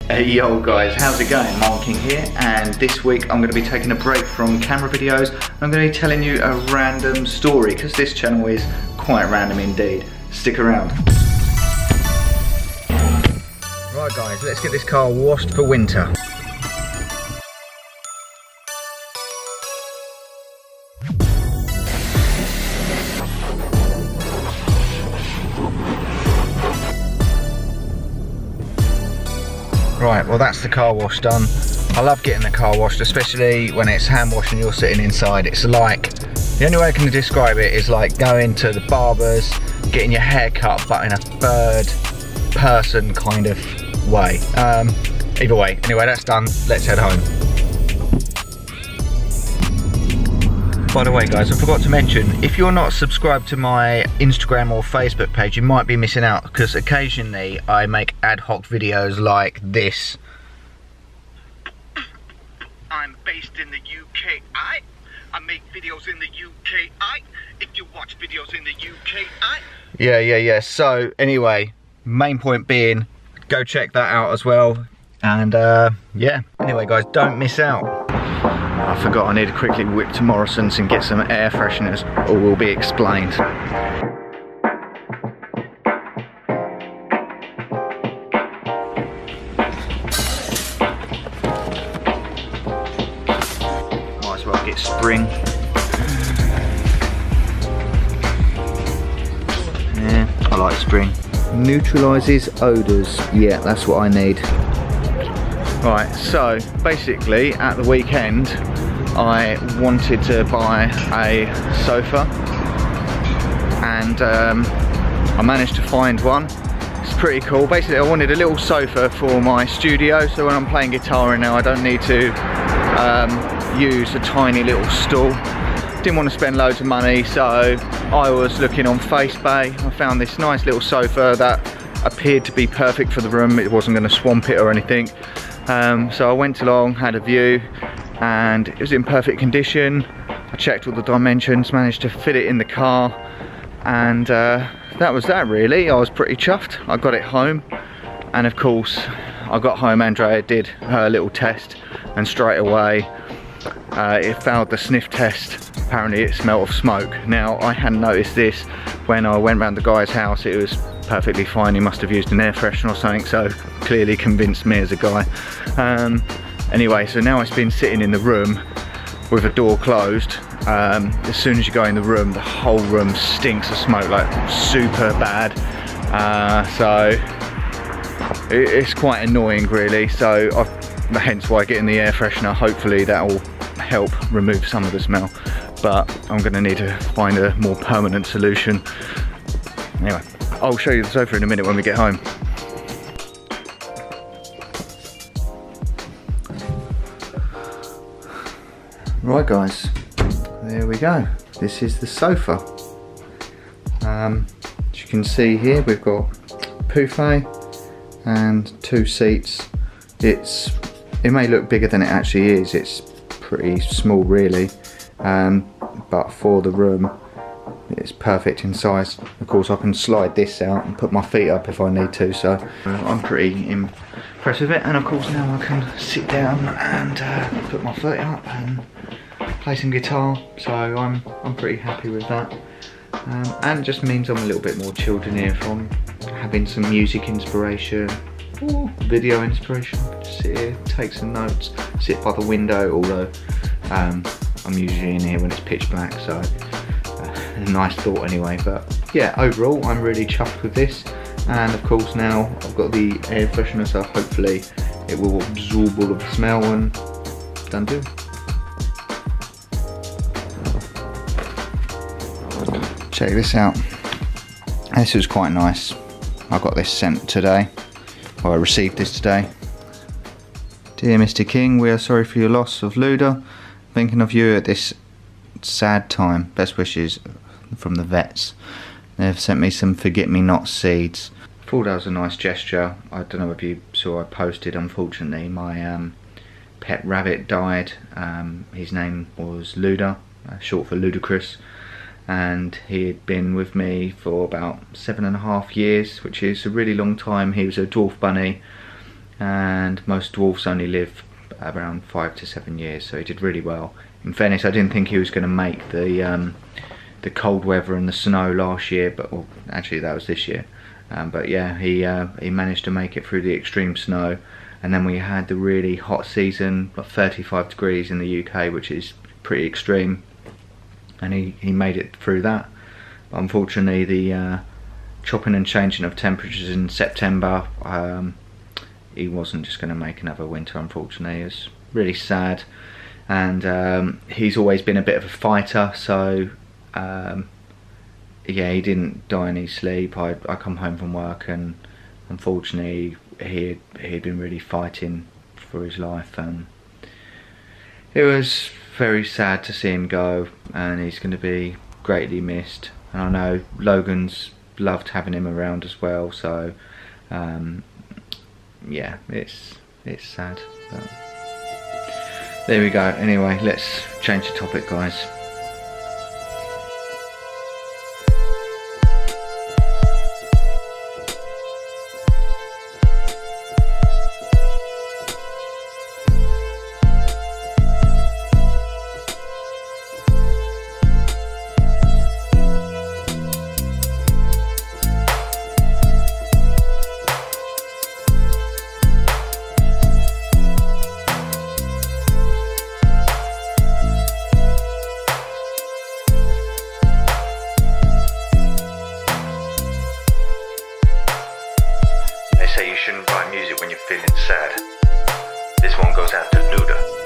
Hey yo guys, how's it going? Marking here, and this week I'm going to be taking a break from camera videos. I'm going to be telling you a random story, because this channel is quite random indeed. Stick around. Right guys, let's get this car washed for winter. Right, well that's the car wash done. I love getting the car washed, especially when it's hand wash and you're sitting inside. It's like, the only way I can describe it is like going to the barber's, getting your hair cut, but in a third person kind of way. Either way, anyway, that's done. Let's head home. By the way guys, I forgot to mention, if you're not subscribed to my Instagram or Facebook page, you might be missing out, because occasionally I make ad hoc videos like this. I'm based in the UK. I make videos in the UK. If you watch videos in the UK. Yeah. So anyway, main point being, go check that out as well. And yeah, anyway guys, don't miss out. I forgot I need to quickly whip to Morrison's and get some air fresheners, or will be explained. Might as well get spring. Yeah, I like spring. Neutralises odours. Yeah, that's what I need. Right, so basically at the weekend I wanted to buy a sofa, and I managed to find one. It's pretty cool. Basically I wanted a little sofa for my studio, so when I'm playing guitar in now I don't need to use a tiny little stool. Didn't want to spend loads of money, so I was looking on FaceBay. I found this nice little sofa that appeared to be perfect for the room. It wasn't going to swamp it or anything. So I went along, had a view, and it was in perfect condition. I checked all the dimensions, managed to fit it in the car, and that was that really. I was pretty chuffed. I got it home, and of course I got home, Andrea did her little test, and straight away it failed the sniff test. Apparently it smelled of smoke. Now I hadn't noticed this when I went round the guy's house. It was perfectly fine. He must have used an air freshener or something, so clearly convinced me as a guy. Anyway, so now it's been sitting in the room with the door closed. As soon as you go in the room, the whole room stinks of smoke, like super bad. So it's quite annoying really, so hence why getting the air freshener. Hopefully that will help remove some of the smell, but I'm going to need to find a more permanent solution. Anyway, I'll show you the sofa in a minute when we get home. Right guys, there we go. This is the sofa. As you can see here, we've got buffet and 2 seats. It may look bigger than it actually is. It's pretty small really, but for the room it's perfect in size. Of course I can slide this out and put my feet up if I need to, so I'm pretty impressed with it. And of course now I can sit down and put my feet up and play some guitar, so I'm pretty happy with that. And it just means I'm a little bit more chilled in here from having some music inspiration or video inspiration. I can just sit here, take some notes, sit by the window, although I'm usually in here when it's pitch black, so a nice thought anyway. But yeah, overall I'm really chuffed with this, and of course now I've got the air freshener, so hopefully it will absorb all of the smell and done do. Check this out. This was quite nice. I got this sent today, or I received this today. Dear Mr. King, we are sorry for your loss of Luda. Thinking of you at this sad time. Best wishes from the vets. They've sent me some forget-me-not seeds. I thought that was a nice gesture. I don't know if you saw, I posted, unfortunately, my pet rabbit died. His name was Luda, short for Ludacris, and he had been with me for about 7.5 years, which is a really long time. He was a dwarf bunny, and most dwarfs only live around 5 to 7 years, so he did really well. In fairness, I didn't think he was going to make the cold weather and the snow last year, but well, actually that was this year. But yeah, he managed to make it through the extreme snow, and then we had the really hot season, like 35 degrees in the UK, which is pretty extreme, and he made it through that. But unfortunately, the chopping and changing of temperatures in September, he wasn't just going to make another winter, unfortunately. It was really sad, and he's always been a bit of a fighter, so yeah, he didn't die in his sleep. I come home from work, and unfortunately he'd been really fighting for his life, and it was very sad to see him go, and he's going to be greatly missed. And I know Logan's loved having him around as well, so yeah, it's sad, but there we go. Anyway, let's change the topic, guys. They say you shouldn't write music when you're feeling sad. This one goes out to Luda.